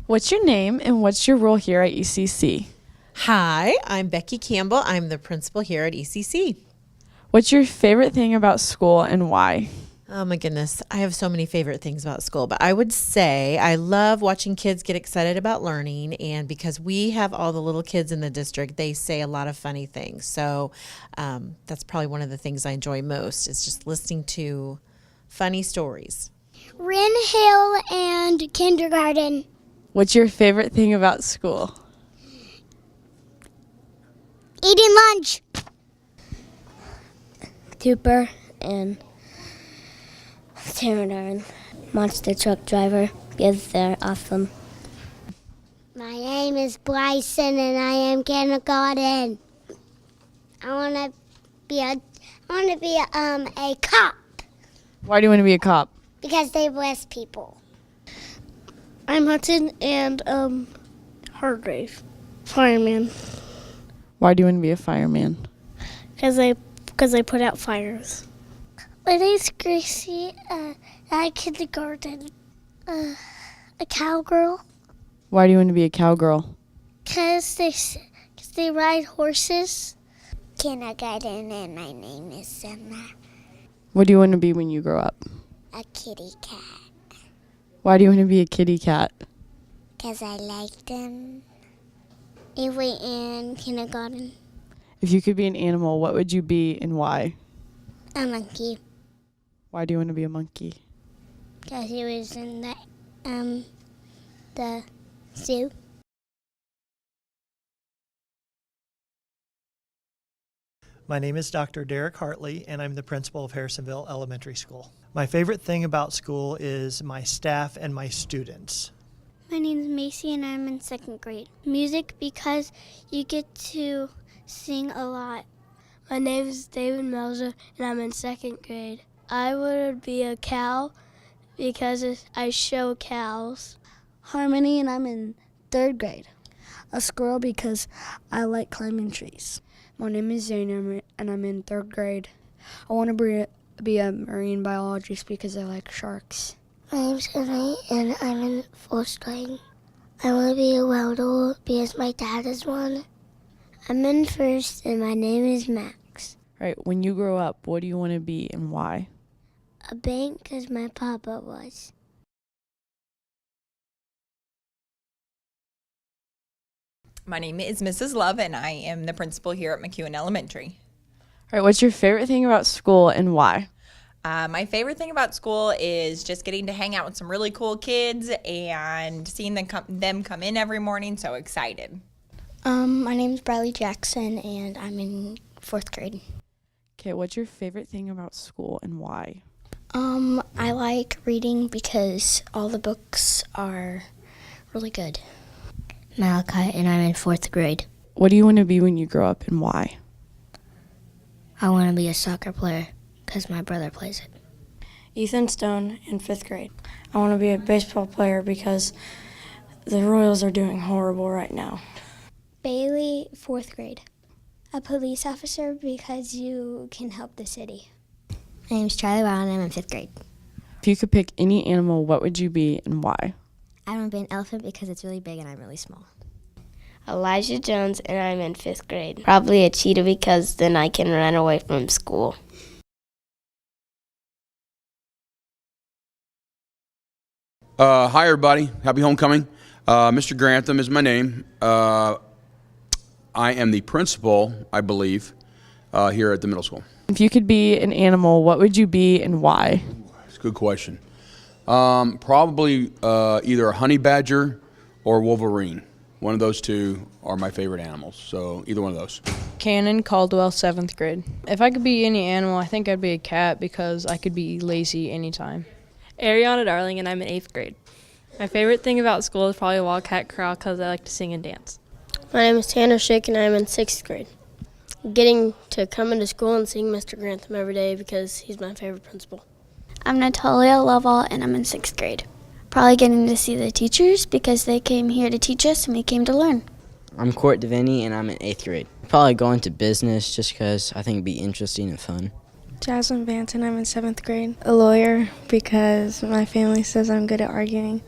What's your name and what's your role here at ECC? Hi, I'm Becky Campbell. I'm the principal here at ECC. What's your favorite thing about school and why? Oh my goodness, I have so many favorite things about school, but I would say I love watching kids get excited about learning, and because we have all the little kids in the district, they say a lot of funny things. So that's probably one of the things I enjoy most is just listening to funny stories. Wren Hill and kindergarten. What's your favorite thing about school? Eating lunch. Cooper and Pterodon, monster truck driver, because they're awesome. My name is Bryson and I am kindergarten. I want to be a cop Why do you want to be a cop? because they arrest people. I'm Hudson and Hargrave, fireman, Why do you want to be a fireman? because they put out fires. My name's Gracie. I kindergarten. A cowgirl. Why do you want to be a cowgirl? Cause they ride horses. Kindergarten, and my name is Summer. What do you want to be when you grow up? A kitty cat. Why do you want to be a kitty cat? Cause I like them. Anyway, in kindergarten. If you could be an animal, what would you be and why? A monkey. Why do you want to be a monkey? Cause he was in the zoo. My name is Dr. Derek Hartley, and I'm the principal of Harrisonville Elementary School. My favorite thing about school is my staff and my students. My name is Macy and I'm in second grade. Music because you get to sing a lot. My name is David Melzer and I'm in second grade. I would be a cow because I show cows. Harmony, and I'm in third grade. A squirrel because I like climbing trees. My name is Zane and I'm in third grade. I want to be a marine biologist because I like sharks. My name's Emily and I'm in fourth grade. I want to be a welder because my dad is one. I'm in first and my name is Max. Right, when you grow up, what do you want to be and why? A bank because my papa was. My name is Mrs. Love, and I am the principal here at McEwen Elementary. All right, what's your favorite thing about school and why? My favorite thing about school is just getting to hang out with some really cool kids and seeing them come in every morning. So excited. My name's Bradley Jackson and I'm in fourth grade. Okay, what's your favorite thing about school and why? I like reading because all the books are really good. Malachi and I'm in fourth grade. What do you want to be when you grow up and why? I want to be a soccer player because my brother plays it. Ethan Stone in fifth grade. I want to be a baseball player because the Royals are doing horrible right now. Bailey, fourth grade. A police officer because you can help the city. My name's Charlie Brown and I'm in fifth grade. If you could pick any animal, what would you be and why? I want to be an elephant because it's really big and I'm really small. Elijah Jones, and I'm in fifth grade. Probably a cheetah because then I can run away from school. Hi, everybody. Happy homecoming. Mr. Grantham is my name. I am the principal, I believe, here at the middle school. If you could be an animal, what would you be and why? It's a good question. Probably either a honey badger or wolverine. One of those two are my favorite animals, so either one of those. Cannon Caldwell, seventh grade. If I could be any animal, I think I'd be a cat because I could be lazy anytime. Ariana Darling, and I'm in eighth grade. My favorite thing about school is probably Wildcat Corral because I like to sing and dance. My name is Tanner Schick, and I'm in sixth grade. Getting to come into school and seeing Mr. Grantham every day because he's my favorite principal. I'm Natalia Lovell and I'm in sixth grade. Probably getting to see the teachers because they came here to teach us and we came to learn. I'm Court Devaney and I'm in 8th grade. Probably go into business just because I think it'd be interesting and fun. Jasmine Banton, I'm in 7th grade. A lawyer because my family says I'm good at arguing.